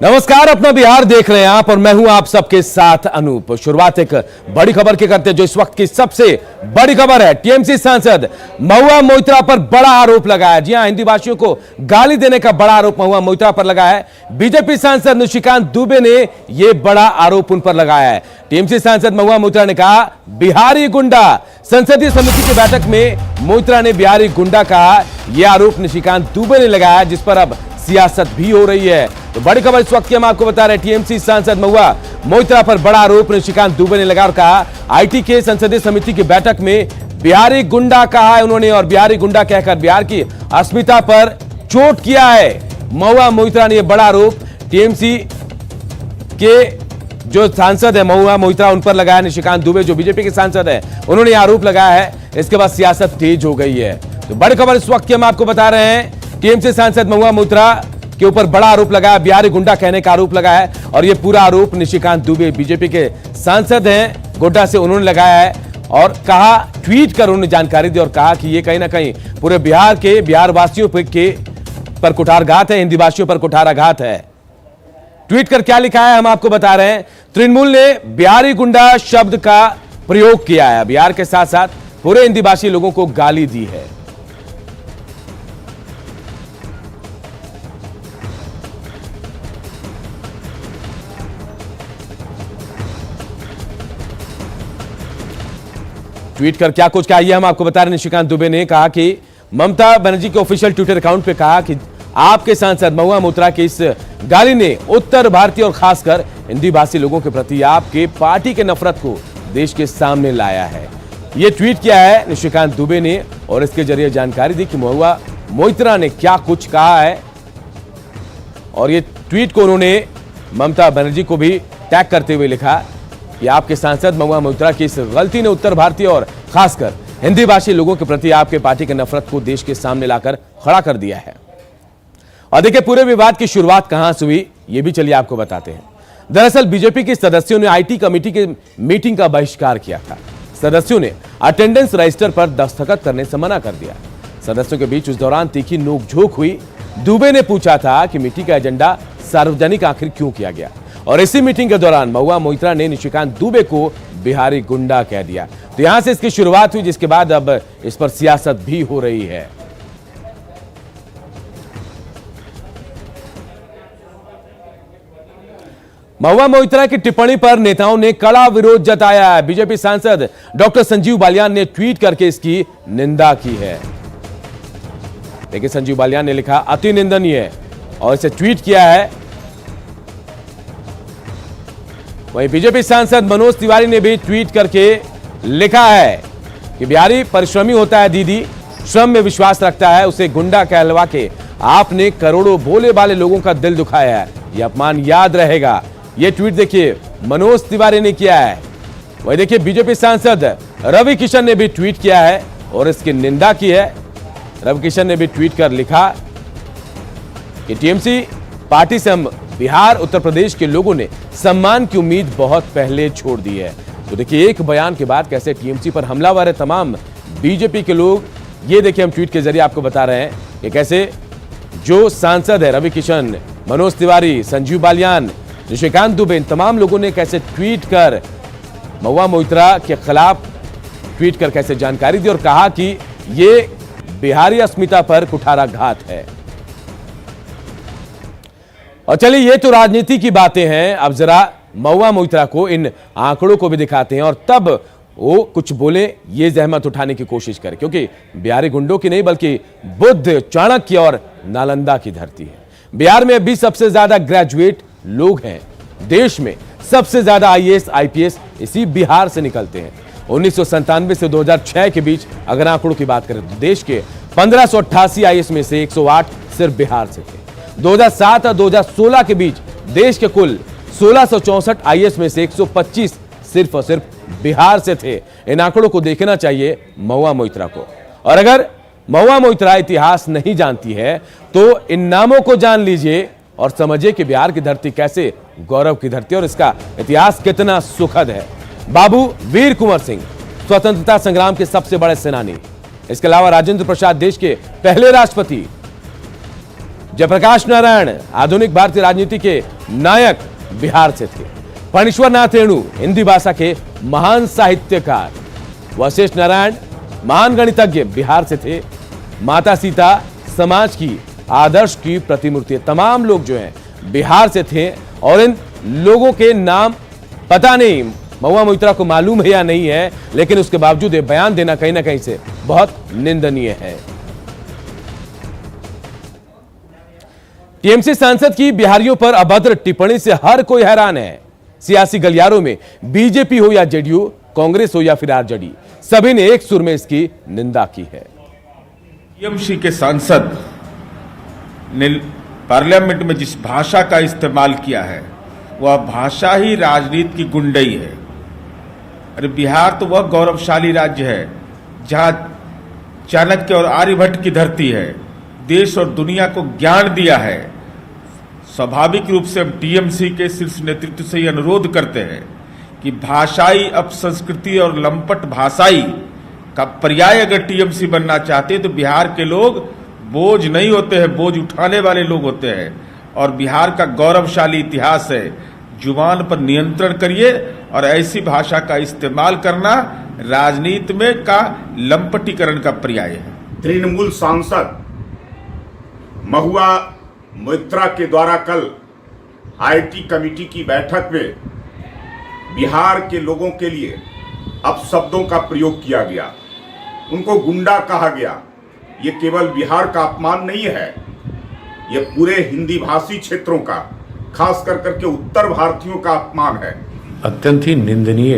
नमस्कार, अपना बिहार देख रहे हैं आप और मैं हूं आप सबके साथ अनूप। शुरुआत एक बड़ी खबर के करते हैं जो इस वक्त की सबसे बड़ी खबर है। टीएमसी सांसद महुआ मोइत्रा पर बड़ा आरोप लगा है। जी हां, हिंदी भाषियों को गाली देने का बड़ा आरोप महुआ मोइत्रा पर लगा है। बीजेपी सांसद निशिकांत दुबे ने यह बड़ा आरोप उन पर लगाया है। टीएमसी सांसद महुआ मोइत्रा ने कहा बिहारी गुंडा। संसदीय समिति की बैठक में मोइत्रा ने बिहारी गुंडा कहा। यह आरोप निशिकांत दुबे ने लगाया, जिस पर अब सियासत भी हो रही है। तो बड़ी खबर इस वक्त की हम आपको बता रहे हैं। टीएमसी सांसद महुआ मोइत्रा पर बड़ा आरोप निशिकांत दुबे ने लगा और कहा आईटी के संसदीय समिति की बैठक में बिहारी गुंडा कहा है उन्होंने, और बिहारी गुंडा कहकर बिहार की अस्मिता पर चोट किया है। महुआ मोइत्रा ने यह बड़ा आरोप टीएमसी के जो सांसद है महुआ मोइत्रा उन पर लगाया। निशिकांत दुबे जो बीजेपी के सांसद है उन्होंने आरोप लगाया है। इसके बाद सियासत तेज हो गई है। तो बड़ी खबर इस वक्त की हम आपको बता रहे हैं। टीएमसी सांसद महुआ मोइत्रा के ऊपर बड़ा आरोप लगाया, बिहारी गुंडा कहने का आरोप लगाया है। और यह पूरा आरोप निशिकांत दुबे बीजेपी के सांसद हैं गोड्डा से उन्होंने लगाया है और कहा, ट्वीट कर उन्होंने जानकारी दी और कहा कि यह कहीं ना कहीं पूरे बिहार के बिहार वासियों पर कुठाराघात है, हिंदी भाषियों पर कुठाराघात है। ट्वीट कर क्या लिखा है हम आपको बता रहे हैं। तृणमूल ने बिहारी गुंडा शब्द का प्रयोग किया है, बिहार के साथ साथ पूरे हिंदी भाषी लोगों को गाली दी है। ट्वीट कर क्या कुछ कहा यह हम आपको बता रहे हैं। निशिकांत दुबे ने कहा कि ममता बनर्जी के ऑफिशियल ट्विटर अकाउंट पे कहा कि आपके सांसद महुआ मोइत्रा की इस गाली ने उत्तर भारतीय और खासकर हिंदी भाषी लोगों के प्रति आपके पार्टी के नफरत को देश के सामने लाया है। यह ट्वीट किया है निशिकांत दुबे ने और इसके जरिए जानकारी दी कि महुआ मोइत्रा ने क्या कुछ कहा है। और ये ट्वीट को उन्होंने ममता बनर्जी को भी टैग करते हुए लिखा कि आपके सांसद महुआ मोइत्रा की इस गलती ने उत्तर भारतीय और खासकर हिंदी भाषी लोगों के प्रति आपके पार्टी के नफरत को देश के सामने लाकर खड़ा कर दिया है। और देखिए पूरे विवाद की शुरुआत कहां से हुई ये भी चलिए आपको बताते हैं। दरअसल बीजेपी के सदस्यों ने आईटी कमेटी की मीटिंग का बहिष्कार किया था। सदस्यों ने अटेंडेंस रजिस्टर पर दस्तखत करने से मना कर दिया। सदस्यों के बीच उस दौरान तीखी नोकझोंक हुई। दुबे ने पूछा था कि मीटिंग का एजेंडा सार्वजनिक आखिर क्यों किया गया, और इसी मीटिंग के दौरान महुआ मोइत्रा ने निशिकांत दुबे को बिहारी गुंडा कह दिया। तो यहां से इसकी शुरुआत हुई, जिसके बाद अब इस पर सियासत भी हो रही है। महुआ मोइत्रा की टिप्पणी पर नेताओं ने कड़ा विरोध जताया है। बीजेपी सांसद डॉक्टर संजीव बालियान ने ट्वीट करके इसकी निंदा की है। देखिए संजीव बालियान ने लिखा अति निंदनीय है और इसे ट्वीट किया है। वहीं बीजेपी सांसद मनोज तिवारी ने भी ट्वीट करके लिखा है कि बिहारी परिश्रमी होता है दीदी, श्रम में विश्वास रखता है, उसे गुंडा कहलवा के आपने करोड़ों भोले भाले लोगों का दिल दुखाया है, यह अपमान याद रहेगा। यह ट्वीट देखिए मनोज तिवारी ने किया है। वहीं देखिए बीजेपी सांसद रवि किशन ने भी ट्वीट किया है और इसकी निंदा की है। रवि किशन ने भी ट्वीट कर लिखा कि टीएमसी पार्टी से हम बिहार उत्तर प्रदेश के लोगों ने सम्मान की उम्मीद बहुत पहले छोड़ दी है। तो देखिए एक बयान के बाद कैसे टीएमसी पर हमलावर है तमाम बीजेपी के लोग। ये देखिए हम ट्वीट के जरिए आपको बता रहे हैं कि कैसे जो सांसद है रवि किशन, मनोज तिवारी, संजीव बालियान, निशिकांत दुबे, तमाम लोगों ने कैसे ट्वीट कर महुआ मोइत्रा के खिलाफ ट्वीट कर कैसे जानकारी दी और कहा कि ये बिहारी अस्मिता पर कुठाराघात है। और चलिए ये तो राजनीति की बातें हैं, अब जरा महुआ मोइत्रा को इन आंकड़ों को भी दिखाते हैं और तब वो कुछ बोले, ये जहमत उठाने की कोशिश करें, क्योंकि बिहारी गुंडों की नहीं बल्कि बुद्ध, चाणक्य और नालंदा की धरती है। बिहार में अभी सबसे ज्यादा ग्रेजुएट लोग हैं। देश में सबसे ज्यादा आईएएस आईपीएस इसी बिहार से निकलते हैं। 1997 से 2006 के बीच अगर आंकड़ों की बात करें तो देश के 1588 आईएएस में से 108 सिर्फ बिहार से थे। 2007 और 2016 के बीच देश के कुल 1664 आईएएस में से 125 सिर्फ और सिर्फ बिहार से थे। इन आंकड़ों को देखना चाहिए महुआ मोइत्रा को। और अगर महुआ मोइत्रा इतिहास नहीं जानती है तो इन नामों को जान लीजिए और समझिए कि बिहार की धरती कैसे गौरव की धरती और इसका इतिहास कितना सुखद है। बाबू वीर कुंवर सिंह स्वतंत्रता संग्राम के सबसे बड़े सेनानी, इसके अलावा राजेंद्र प्रसाद देश के पहले राष्ट्रपति, जयप्रकाश नारायण आधुनिक भारतीय राजनीति के नायक बिहार से थे। फणीश्वर नाथ रेणु हिंदी भाषा के महान साहित्यकार, वशिष्ठ नारायण महान गणितज्ञ बिहार से थे। माता सीता समाज की आदर्श की प्रतिमूर्ति, तमाम लोग जो हैं बिहार से थे। और इन लोगों के नाम पता नहीं महुआ मोइत्रा को मालूम है या नहीं है, लेकिन उसके बावजूद ये बयान देना कहीं ना कहीं से बहुत निंदनीय है। टीएमसी सांसद की बिहारियों पर अभद्र टिप्पणी से हर कोई हैरान है। सियासी गलियारों में बीजेपी हो या जेडीयू, कांग्रेस हो या फिर आरजेडी, सभी ने एक सुर में इसकी निंदा की है। टीएमसी के सांसद ने पार्लियामेंट में जिस भाषा का इस्तेमाल किया है वह भाषा ही राजनीति की गुंडई है। अरे बिहार तो वह गौरवशाली राज्य है जहां चाणक्य और आर्यभट्ट की धरती है, देश और दुनिया को ज्ञान दिया है। स्वाभाविक रूप से हम टीएमसी के शीर्ष नेतृत्व से ये अनुरोध करते हैं कि भाषाई अपसंस्कृति और लंपट भाषाई का पर्याय अगर टीएमसी बनना चाहते हैं तो बिहार के लोग बोझ नहीं होते हैं, बोझ उठाने वाले लोग होते हैं। और बिहार का गौरवशाली इतिहास है। जुबान पर नियंत्रण करिए और ऐसी भाषा का इस्तेमाल करना राजनीति में का लंपटीकरण का पर्याय है। तृणमूल सांसद महुआ मोइत्रा के द्वारा कल आईटी कमेटी की बैठक में बिहार के लोगों के लिए अपशब्दों का प्रयोग किया गया, उनको गुंडा कहा गया। ये केवल बिहार का अपमान नहीं है, ये पूरे हिंदी भाषी क्षेत्रों का, खास कर करके उत्तर भारतीयों का अपमान है। अत्यंत ही निंदनीय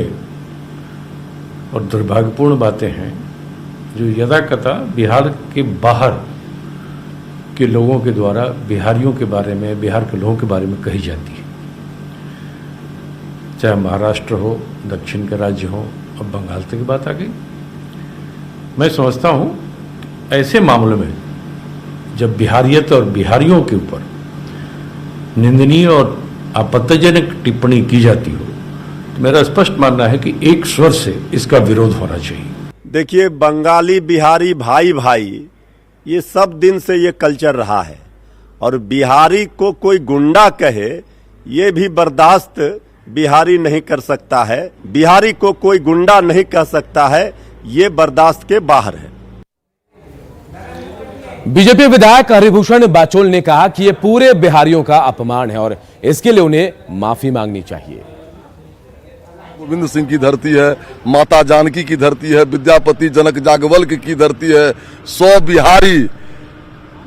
और दुर्भाग्यपूर्ण बातें हैं जो यदाकथा बिहार के बाहर के लोगों के द्वारा बिहारियों के बारे में, बिहार के लोगों के बारे में कही जाती है। चाहे महाराष्ट्र हो, दक्षिण के राज्य हो, अब बंगाल तक की बात आ गई। मैं समझता हूँ ऐसे मामलों में जब बिहारियत और बिहारियों के ऊपर निंदनीय और आपत्तिजनक टिप्पणी की जाती हो तो मेरा स्पष्ट मानना है कि एक स्वर से इसका विरोध होना चाहिए। देखिए, बंगाली बिहारी भाई भाई ये सब दिन से ये कल्चर रहा है और बिहारी को कोई गुंडा कहे ये भी बर्दाश्त बिहारी नहीं कर सकता है। बिहारी को कोई गुंडा नहीं कह सकता है, ये बर्दाश्त के बाहर है। बीजेपी विधायक हरिभूषण बाचोल ने कहा कि यह पूरे बिहारियों का अपमान है और इसके लिए उन्हें माफी मांगनी चाहिए। गोविंद सिंह की धरती है, माता जानकी की धरती है, विद्यापति जनक जागवल्क्य की धरती है। 100 बिहारी,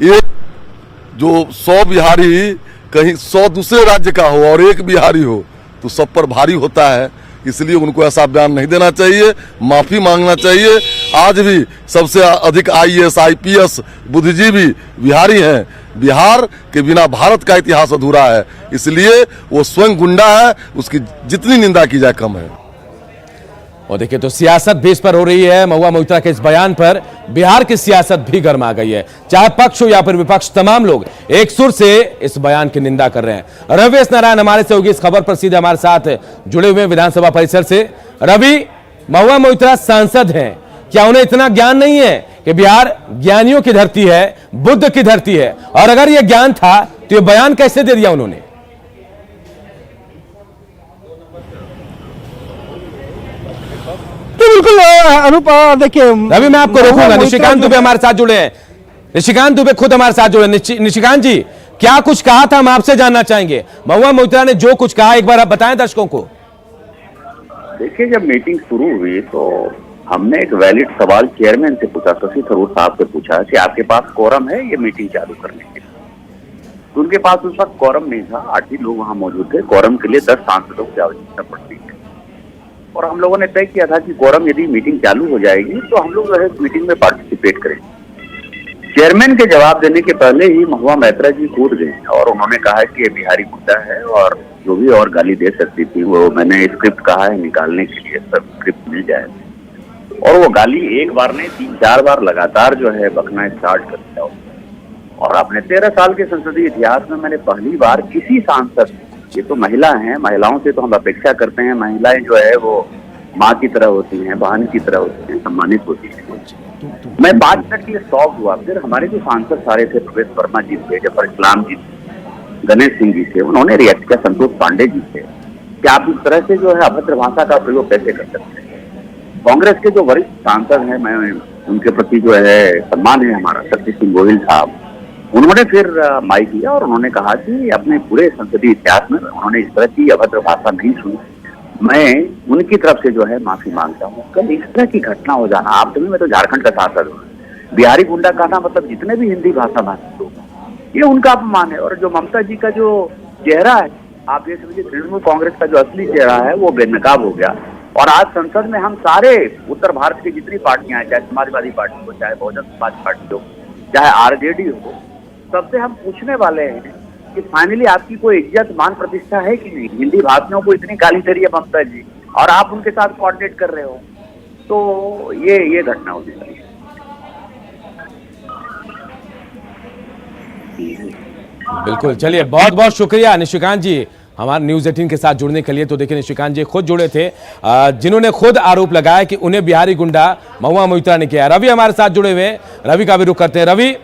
एक जो 100 बिहारी कहीं 100 दूसरे राज्य का हो और एक बिहारी हो तो सब पर भारी होता है। इसलिए उनको ऐसा बयान नहीं देना चाहिए, माफी मांगना चाहिए। आज भी सबसे अधिक आईएएस आईपीएस बुद्धिजीवी बिहारी हैं। बिहार के बिना भारत का इतिहास अधूरा है, इसलिए वो स्वयं गुंडा है, उसकी जितनी निंदा की जाए कम है। और देखिए तो सियासत भी इस पर हो रही है। महुआ मोइत्रा के इस बयान पर बिहार की सियासत भी गर्मा गई है। चाहे पक्ष हो या फिर विपक्ष, तमाम लोग एक सुर से इस बयान की निंदा कर रहे हैं। रवि नारायण हमारे सहयोगी इस खबर पर सीधे हमारे साथ जुड़े हुए विधानसभा परिसर से। रवि, महुआ मोइत्रा सांसद हैं, क्या उन्हें इतना ज्ञान नहीं है कि बिहार ज्ञानियों की धरती है, बुद्ध की धरती है? और अगर यह ज्ञान था तो यह बयान कैसे दे दिया उन्होंने? बिल्कुल अनूप, देखिए रवि मैं आपको रोकूंगा। निशिकांत दुबे हमारे साथ जुड़े हैं। निशिकांत दुबे खुद हमारे साथ जुड़े। निशिकांत जी, क्या कुछ कहा था, हम आपसे जानना चाहेंगे। महुआ मोइत्रा ने जो कुछ कहा एक बार आप बताएं दर्शकों को। देखिए, जब मीटिंग शुरू हुई तो हमने एक वैलिड सवाल चेयरमैन से पूछा, शशि थरूर साहब से पूछा कि आपके पास कोरम है ये मीटिंग चालू करने के लिए? तो उनके पास उस वक्त कोरम नहीं था। 8 ही लोग वहां मौजूद थे। कोरम के लिए 10 सांसदों की आवश्यकता पड़ती है और हम लोगों ने तय किया था कि कोरम यदि मीटिंग चालू हो जाएगी तो हम लोग जो है मीटिंग में पार्टिसिपेट करेंगे। चेयरमैन के जवाब देने के पहले ही महुआ मोइत्रा जी कूद गए और उन्होंने कहा कि ये बिहारी मुद्दा है और जो भी और गाली दे सकती थी वो मैंने स्क्रिप्ट कहा है निकालने के लिए, सब स्क्रिप्ट मिल जाए। और वो गाली एक बार नहीं 3-4 बार लगातार जो है बकना स्टार्ट कर दिया। और अपने 13 साल के संसदीय इतिहास में मैंने पहली बार किसी सांसद, ये तो महिला हैं, महिलाओं से तो हम अपेक्षा करते हैं, महिलाएं जो है वो माँ की तरह होती हैं, बहन की तरह होती हैं, सम्मानित होती हैं। मैं 5 मिनट के लिए स्टॉप हुआ। फिर हमारे जो सांसद सारे थे, प्रवेश वर्मा जी थे, जफर इस्लाम जी थे, गणेश सिंह जी से, उन्होंने रिएक्ट किया संतोष पांडे जी से कि आप इस तरह से जो है अभद्र भाषा का प्रयोग कैसे कर सकते हैं। कांग्रेस के जो वरिष्ठ सांसद हैं, मैं उनके प्रति जो है सम्मान है हमारा, शक्ति सिंह गोहिल साहब, उन्होंने फिर माइक लिया और उन्होंने कहा कि अपने पूरे संसदीय इतिहास में उन्होंने इस तरह की अभद्र भाषा नहीं सुनी। मैं उनकी तरफ से जो है माफी मांगता हूँ। कल इस तरह की घटना हो जाना, आप मैं तो झारखंड का सांसद हूँ, बिहारी गुंडा कहना मतलब जितने भी हिंदी भाषा भाषी लोग, ये उनका अपमान है। और जो ममता जी का जो चेहरा है, आप ये समझिए तृणमूल कांग्रेस का जो असली चेहरा है वो बेनकाब हो गया। और आज संसद में हम सारे उत्तर भारत की जितनी पार्टियां हैं, चाहे समाजवादी पार्टी हो, चाहे बहुजन समाज पार्टी हो, चाहे आरजेडी हो, सबसे हम पूछने वाले हैं कि फाइनली आपकी कोई इज्जत मान प्रतिष्ठा है कि नहीं। हिंदी भाषियों को इतनी गाली दे रही है ममता जी और आप उनके साथ कोऑर्डिनेट कर रहे हो, तो ये घटना होती है। बिल्कुल, चलिए बहुत बहुत शुक्रिया निशिकांत जी हमारे न्यूज 18 के साथ जुड़ने के लिए। तो देखिए निशिकांत जी खुद जुड़े थे, जिन्होंने खुद आरोप लगाया कि उन्हें बिहारी गुंडा महुआ मोइत्रा ने किया। रवि हमारे साथ जुड़े हुए, रवि का भी रुख करते हैं। रवि,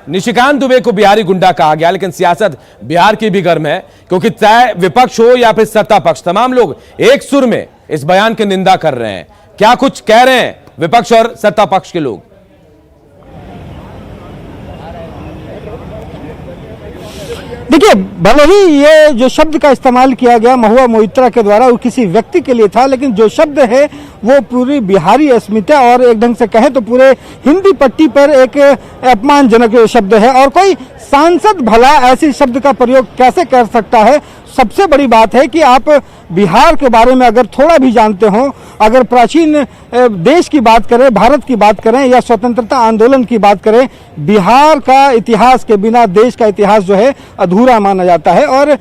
निशिकांत दुबे को बिहारी गुंडा कहा गया, लेकिन सियासत बिहार की भी गर्म है, क्योंकि चाहे विपक्ष हो या फिर सत्ता पक्ष, तमाम लोग एक सुर में इस बयान की निंदा कर रहे हैं। क्या कुछ कह रहे हैं विपक्ष और सत्ता पक्ष के लोग? देखिए, भले ही ये जो शब्द का इस्तेमाल किया गया महुआ मोइत्रा के द्वारा वो किसी व्यक्ति के लिए था, लेकिन जो शब्द है वो पूरी बिहारी अस्मिता और एक ढंग से कहें तो पूरे हिंदी पट्टी पर एक अपमानजनक शब्द है। और कोई सांसद भला ऐसे शब्द का प्रयोग कैसे कर सकता है? सबसे बड़ी बात है कि आप बिहार के बारे में अगर थोड़ा भी जानते हो, अगर प्राचीन देश की बात करें, भारत की बात करें या स्वतंत्रता आंदोलन की बात करें, बिहार का इतिहास के बिना देश का इतिहास जो है अधूरा माना जाता है। और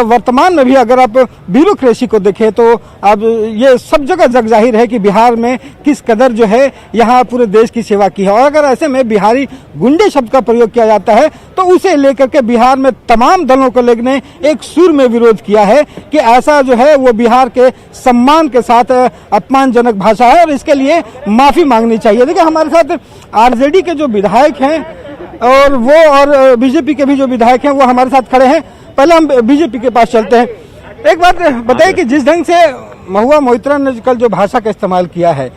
वर्तमान में भी अगर आप ब्यूरोक्रेसी को देखें तो अब ये सब जगह जग जाहिर है कि बिहार में किस कदर जो है यहाँ पूरे देश की सेवा की है। और अगर ऐसे में बिहारी गुंडे शब्द का प्रयोग किया जाता है तो उसे लेकर के बिहार में तमाम दलों को लेकर एक सुर में विरोध किया है कि ऐसा जो है वो बिहार के सम्मान के साथ अपमानजनक भाषा है और इसके लिए माफी मांगनी चाहिए। देखिए, हमारे साथ आरजेडी के जो विधायक हैं और वो और बीजेपी के भी जो विधायक हैं वो हमारे साथ खड़े हैं। पहले हम बीजेपी के पास चलते हैं। एक बात बताइए कि जिस ढंग से महुआ मोइत्रा ने कल जो भाषा का इस्तेमाल किया है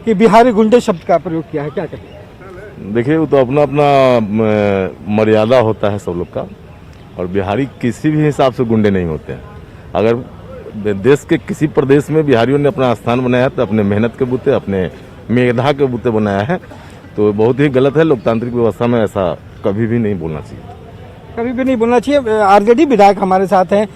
कि बिहारी गुंडे शब्द का प्रयोग किया है, क्या कहते हैं? देखिए, वो तो अपना अपना मर्यादा होता है सब लोग का, और बिहारी किसी भी हिसाब से गुंडे नहीं होते हैं। अगर देश के किसी प्रदेश में बिहारियों ने अपना स्थान बनाया है तो अपने मेहनत के बूते, अपने मेधा के बूते बनाया है, तो बहुत ही गलत है। लोकतांत्रिक व्यवस्था में ऐसा कभी भी नहीं बोलना चाहिए, कभी भी नहीं बोलना चाहिए। आरजेडी विधायक हमारे साथ हैं।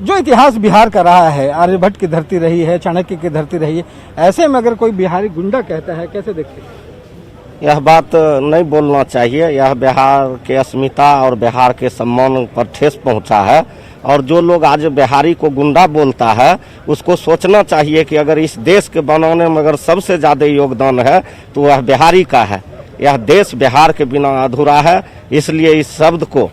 जो इतिहास बिहार का रहा है, आर्यभट्ट की धरती रही है, चाणक्य की धरती रही है, ऐसे में अगर कोई बिहारी गुंडा कहता है, कैसे देखते हैं? यह बात नहीं बोलना चाहिए। यह बिहार के अस्मिता और बिहार के सम्मान पर ठेस पहुंचा है। और जो लोग आज बिहारी को गुंडा बोलता है उसको सोचना चाहिए कि अगर इस देश के बनाने में अगर सबसे ज्यादा योगदान है तो वह बिहारी का है। यह देश बिहार के बिना अधूरा है। इसलिए इस शब्द को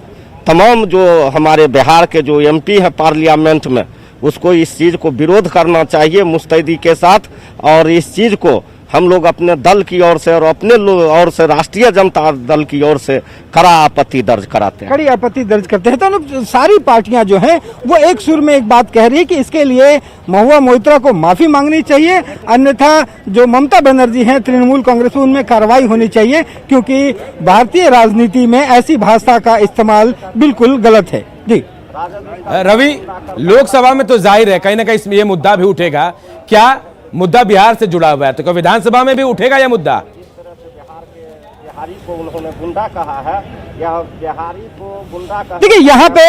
तमाम जो हमारे बिहार के जो एमपी है पार्लियामेंट में, उसको इस चीज को विरोध करना चाहिए मुस्तैदी के साथ। और इस चीज को हम लोग अपने दल की ओर से और अपने ओर से राष्ट्रीय जनता दल की ओर से कड़ा आपत्ति दर्ज कराते हैं, कड़ी आपत्ति दर्ज करते हैं। तो सारी पार्टियां जो हैं वो एक सुर में एक बात कह रही है कि इसके लिए महुआ मोइत्रा को माफी मांगनी चाहिए, अन्यथा जो ममता बनर्जी हैं तृणमूल कांग्रेस, उनमें कार्रवाई होनी चाहिए, क्योंकि भारतीय राजनीति में ऐसी भाषा का इस्तेमाल बिल्कुल गलत है। जी रवि, लोकसभा में तो जाहिर है कहीं ना कहीं इसमें यह मुद्दा भी उठेगा। क्या मुद्दा बिहार से जुड़ा हुआ है, तो क्या विधानसभा में भी उठेगा यह मुद्दा? बिहारी को उन्होंने गुंडा कहा है या बिहारी को गुंडा कहा। देखिए, यहाँ पे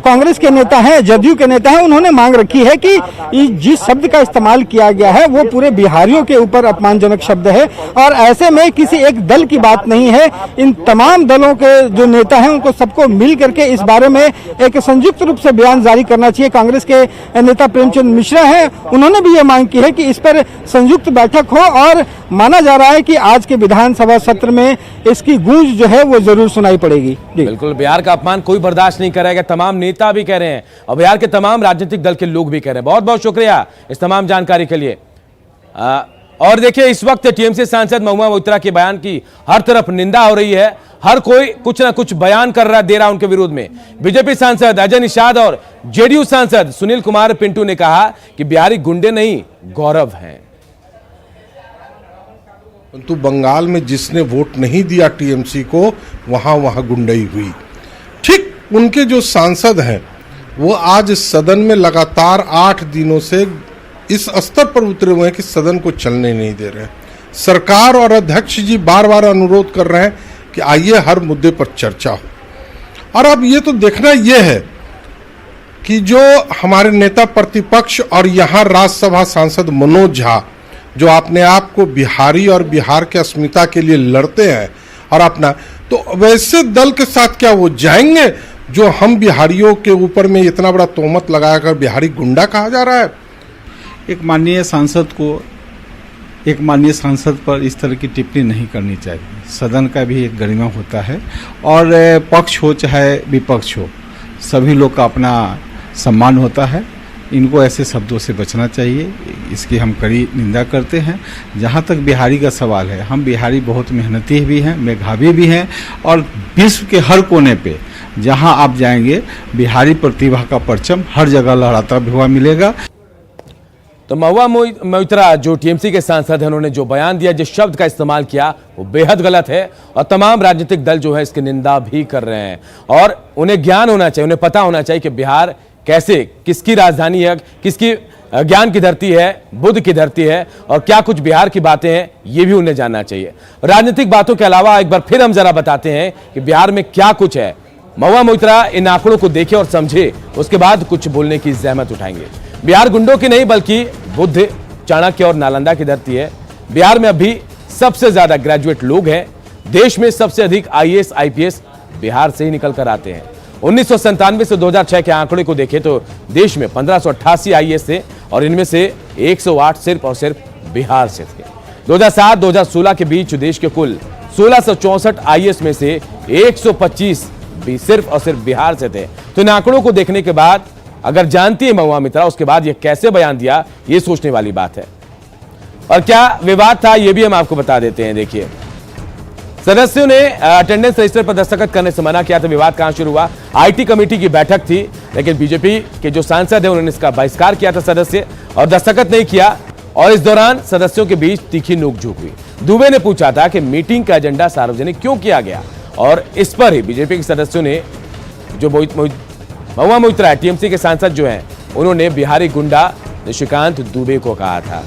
कांग्रेस के नेता हैं, जदयू के नेता हैं, उन्होंने मांग रखी है कि जिस शब्द का इस्तेमाल किया गया है वो पूरे बिहारियों के ऊपर अपमानजनक शब्द है और ऐसे में किसी एक दल की बात नहीं है। इन तमाम दलों के जो नेता हैं उनको सबको मिल करके इस बारे में एक संयुक्त रूप से बयान जारी करना चाहिए। कांग्रेस के नेता प्रेमचंद मिश्रा हैं, उन्होंने भी ये मांग की है कि इस पर संयुक्त बैठक हो और माना जा रहा है कि आज के विधानसभा सत्र में इसकी गूंज जो है वो जरूर सुनाई पड़ेगी। बिल्कुल, बिहार का अपमान कोई बर्दाश्त नहीं करेगा, तमाम नेता भी कह रहे हैं और बिहार के तमाम राजनीतिक दल के लोग भी कह रहे हैं। बहुत बहुत शुक्रिया इस तमाम जानकारी के लिए। और देखिए इस वक्त टीएमसी सांसद महुआ मोइत्रा के बयान की हर तरफ निंदा हो रही है, हर कोई कुछ ना कुछ बयान कर रहा दे रहा उनके विरोध में। बीजेपी सांसद अजय निषाद और जेडीयू सांसद सुनील कुमार पिंटू ने कहा कि बिहारी गुंडे नहीं गौरव हैं। परंतु बंगाल में जिसने वोट नहीं दिया टीएमसी को, वहां गुंडई हुई। ठीक उनके जो सांसद हैं वो आज सदन में लगातार 8 दिनों से इस स्तर पर उतरे हुए हैं कि सदन को चलने नहीं दे रहे हैं। सरकार और अध्यक्ष जी बार बार अनुरोध कर रहे हैं कि आइए हर मुद्दे पर चर्चा हो। और अब ये तो देखना यह है कि जो हमारे नेता प्रतिपक्ष और यहाँ राज्यसभा सांसद मनोज झा, जो अपने आप को बिहारी और बिहार के अस्मिता के लिए लड़ते हैं और अपना, तो वैसे दल के साथ क्या वो जाएंगे जो हम बिहारियों के ऊपर में इतना बड़ा तोहमत लगाकर बिहारी गुंडा कहा जा रहा है। एक माननीय सांसद पर इस तरह की टिप्पणी नहीं करनी चाहिए। सदन का भी एक गरिमा होता है और पक्ष हो चाहे विपक्ष हो, सभी लोग का अपना सम्मान होता है। इनको ऐसे शब्दों से बचना चाहिए, इसकी हम कड़ी निंदा करते हैं। जहाँ तक बिहारी का सवाल है, हम बिहारी बहुत मेहनती भी हैं, मेधावी भी हैं और विश्व के हर कोने पे जहाँ आप जाएंगे बिहारी प्रतिभा का परचम हर जगह लहराता हुआ मिलेगा। तो महुआ मोइत्रा जो टीएमसी के सांसद हैं, उन्होंने जो बयान दिया, जिस शब्द का इस्तेमाल किया, वो बेहद गलत है और तमाम राजनीतिक दल जो है इसकी निंदा भी कर रहे हैं। और उन्हें ज्ञान होना चाहिए, उन्हें पता होना चाहिए कि बिहार कैसे, किसकी राजधानी है, किसकी ज्ञान की धरती है, बुद्ध की धरती है और क्या कुछ बिहार की बातें हैं, ये भी उन्हें जानना चाहिए। राजनीतिक बातों के अलावा एक बार फिर हम जरा बताते हैं कि बिहार में क्या कुछ है। महुआ मोइत्रा इन आंकड़ों को देखे और समझे, उसके बाद कुछ बोलने की जहमत उठाएंगे। बिहार गुंडों की नहीं बल्कि बुद्ध, चाणक्य और नालंदा की धरती है। बिहार में अभी सबसे ज्यादा ग्रेजुएट लोग हैं। देश में सबसे अधिक आईएएस आईपीएस बिहार से ही निकल कर आते हैं। 1997 से 2006 के आंकड़े को देखें तो देश में 1588 आईएएस थे और इनमें से 108 सिर्फ और सिर्फ बिहार से थे। 2007-2016 के बीच देश के कुल 1664 आईएएस में से 125 भी सिर्फ और सिर्फ बिहार से थे। तो इन आंकड़ों को देखने के बाद अगर जानती है महुआ मोइत्रा, उसके बाद ये कैसे बयान दिया, ये सोचने वाली बात है। और क्या विवाद था ये भी हम आपको बता देते हैं। देखिए, सदस्यों ने अटेंडेंस रजिस्टर पर दस्तखत करने से मना किया था। विवाद कहां शुरू हुआ? आईटी कमेटी की बैठक थी, लेकिन बीजेपी के जो सांसद है उन्होंने इसका बहिष्कार किया था सदस्य और दस्तखत नहीं किया और इस दौरान सदस्यों के बीच तीखी नोकझोंक हुई। दुबे ने पूछा था कि मीटिंग का एजेंडा सार्वजनिक क्यों किया गया और इस पर ही बीजेपी के सदस्यों ने, जो महुआ मोइत्रा टीएमसी के सांसद जो हैं, उन्होंने बिहारी गुंडा निशिकांत दुबे को कहा था।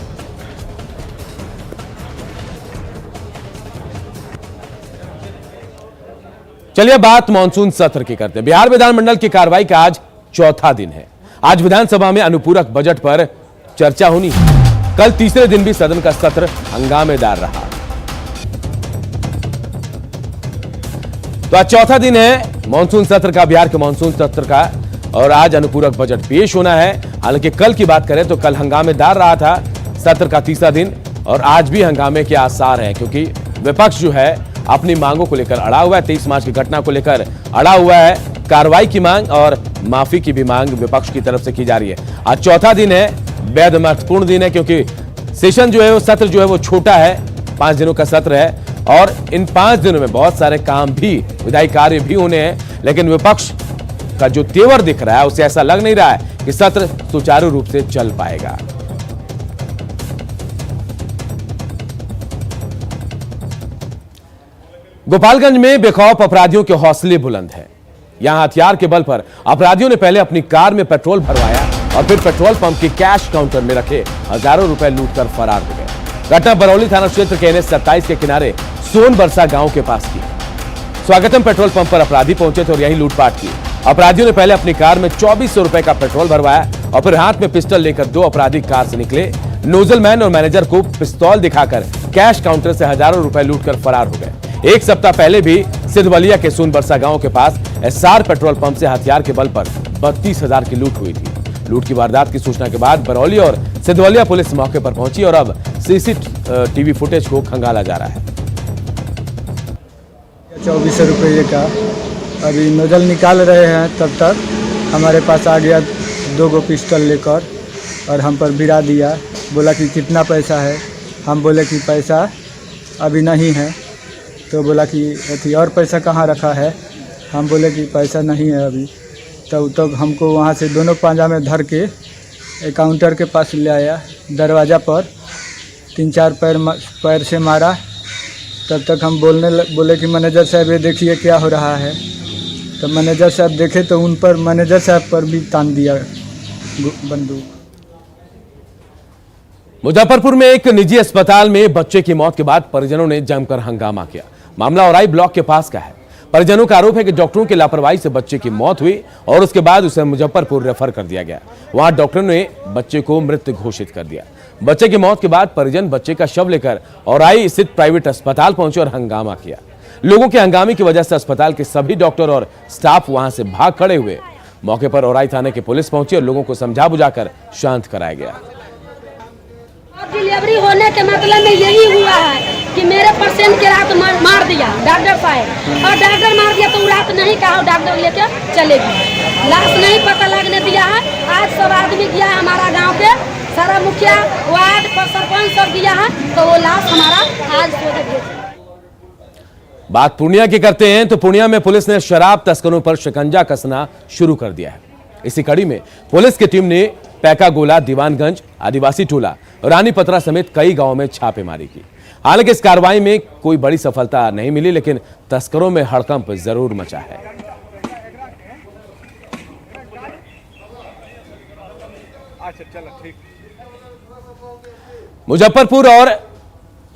चलिए बात मानसून सत्र की करते हैं। बिहार विधानमंडल की कार्रवाई का आज चौथा दिन है। आज विधानसभा में अनुपूरक बजट पर चर्चा होनी है। कल तीसरे दिन भी सदन का सत्र हंगामेदार रहा। तो आज चौथा दिन है मानसून सत्र का, बिहार के मानसून सत्र का, और आज अनुपूरक बजट पेश होना है। हालांकि कल की बात करें तो कल हंगामेदार रहा था सत्र का तीसरा दिन और आज भी हंगामे के आसार हैं, क्योंकि विपक्ष जो है अपनी मांगों को लेकर अड़ा हुआ है। 23 मार्च की घटना को लेकर अड़ा हुआ है। कार्रवाई की मांग और माफी की भी मांग विपक्ष की तरफ से की जा रही है। आज चौथा दिन है, बेहद महत्वपूर्ण दिन है, क्योंकि सेशन जो है वो, सत्र जो है वो छोटा है, 5 दिनों का सत्र है और इन 5 दिनों में बहुत सारे काम भी, विधायी कार्य भी होने हैं। लेकिन विपक्ष का जो तेवर दिख रहा है, उसे ऐसा लग नहीं रहा है कि सत्र सुचारू रूप से चल पाएगा। गोपालगंज में बेखौफ अपराधियों के हौसले बुलंद हैं। यहां हथियार के बल पर अपराधियों ने पहले अपनी कार में पेट्रोल भरवाया और फिर पेट्रोल पंप के कैश काउंटर में रखे हजारों रुपए लूटकर फरार हो गए। घटना बरौली थाना क्षेत्र के NH 27 के किनारे सोनबरसा गांव के पास की। स्वागतम पेट्रोल पंप पर अपराधी पहुंचे थे और यही लूटपाट की। अपराधियों ने पहले अपनी कार में 2400 रुपए का पेट्रोल भरवाया और फिर हाथ में पिस्टल लेकर 2 अपराधी कार से निकले। नोजलमैन और मैनेजर को पिस्तौल दिखाकर कैश काउंटर से हजारों रुपए लूटकर फरार हो गए। एक सप्ताह पहले भी सिद्धवलिया के सोनबरसा गांव के पास SR पेट्रोल पंप से हथियार के बल पर 32,000 की लूट हुई थी। लूट की वारदात की सूचना के बाद बरौली और सिद्धवलिया पुलिस मौके पर पहुंची और अब CCTV फुटेज को खंगाला जा रहा है। 2400 रुपये का अभी नोजल निकाल रहे हैं, तब तक हमारे पास आ गया 2 पिस्टल लेकर और हम पर भिड़ा दिया। बोला कि कितना पैसा है, हम बोले कि पैसा अभी नहीं है, तो बोला कि अथी और पैसा कहाँ रखा है, हम बोले कि पैसा नहीं है अभी। तब हमको वहाँ से दोनों पांजा में धर के काउंटर के पास ले आया, दरवाज़ा पर 3-4 पैर से मारा। तब तक हम बोले कि मैनेजर साहब ये देखिए क्या हो रहा है। तब मैनेजर साहब देखे तो उन पर मैनेजर साहब पर भी तान दिया बंदूक। मुजफ्फरपुर में एक निजी अस्पताल में बच्चे की मौत के बाद परिजनों ने जमकर हंगामा किया। मामला औराई ब्लॉक के पास का है। परिजनों का आरोप है कि डॉक्टरों की लापरवाही से बच्चे की मौत हुई और उसके बाद उसे मुजफ्फरपुर रेफर कर दिया गया। वहां डॉक्टरों ने बच्चे को मृत घोषित कर दिया। बच्चे की मौत के बाद परिजन बच्चे का शव लेकर औराई स्थित प्राइवेट अस्पताल पहुंचे और हंगामा किया। लोगों के हंगामे की वजह से अस्पताल के सभी डॉक्टर और स्टाफ वहां से भाग खड़े हुए। मौके पर औराई थाने की पुलिस पहुंची और लोगों को समझा बुझाकर शांत कराया गया। डिलीवरी होने के मतलब में यही हुआ है कि मेरे पेशेंट के रात मार दिया डॉक्टर साहब, और डॉक्टर मार दिया तो रात नहीं कहा डॉक्टर लेके चले गए। लाश नहीं पता लगने दिया है। आज सब आदमी गया है, हमारा गांव के सारा मुखिया वार्ड पर सरपंच सब गया है, तो वो लाश हमारा आज सोचे। बात पूर्णिया की करते हैं तो पूर्णिया में पुलिस ने शराब तस्करों पर शिकंजा कसना शुरू कर दिया है। इसी कड़ी में पुलिस की टीम ने पैका गोला, दीवानगंज, आदिवासी टोला, रानी पतरा समेत कई गांवों में छापेमारी की। हालांकि इस कार्रवाई में कोई बड़ी सफलता नहीं मिली, लेकिन तस्करों में हड़कंप जरूर मचा है। मुजफ्फरपुर और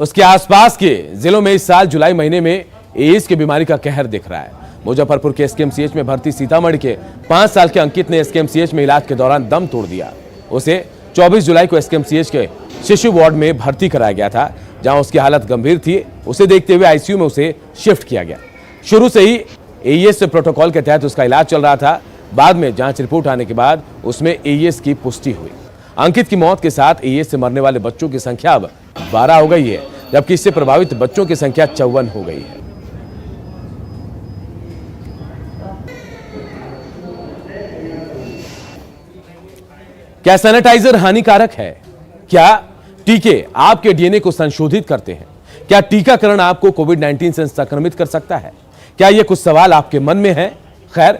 उसके आसपास के जिलों में इस साल जुलाई महीने में एड्स की बीमारी का कहर दिख रहा है। मुजफ्फरपुर के एसकेएमसीएच में भर्ती सीतामढ़ी के 5 साल के अंकित ने एसकेएमसीएच में इलाज के दौरान दम तोड़ दिया। उसे 24 जुलाई को एसकेएमसीएच के शिशु वार्ड में भर्ती कराया गया था, जहां उसकी हालत गंभीर थी। उसे देखते हुए आईसीयू में उसे शिफ्ट किया गया। शुरू से ही एईएस प्रोटोकॉल के तहत उसका इलाज चल रहा था। बाद में जांच रिपोर्ट आने के बाद उसमें एईएस की पुष्टि हुई। अंकित की मौत के साथ एईएस से मरने वाले बच्चों की संख्या अब 12 हो गई है, जबकि इससे प्रभावित बच्चों की संख्या 54 हो गई है। क्या सैनिटाइजर हानिकारक है? क्या टीके आपके डीएनए को संशोधित करते हैं? क्या टीकाकरण आपको कोविड-19 से संक्रमित कर सकता है? क्या ये कुछ सवाल आपके मन में है? खैर,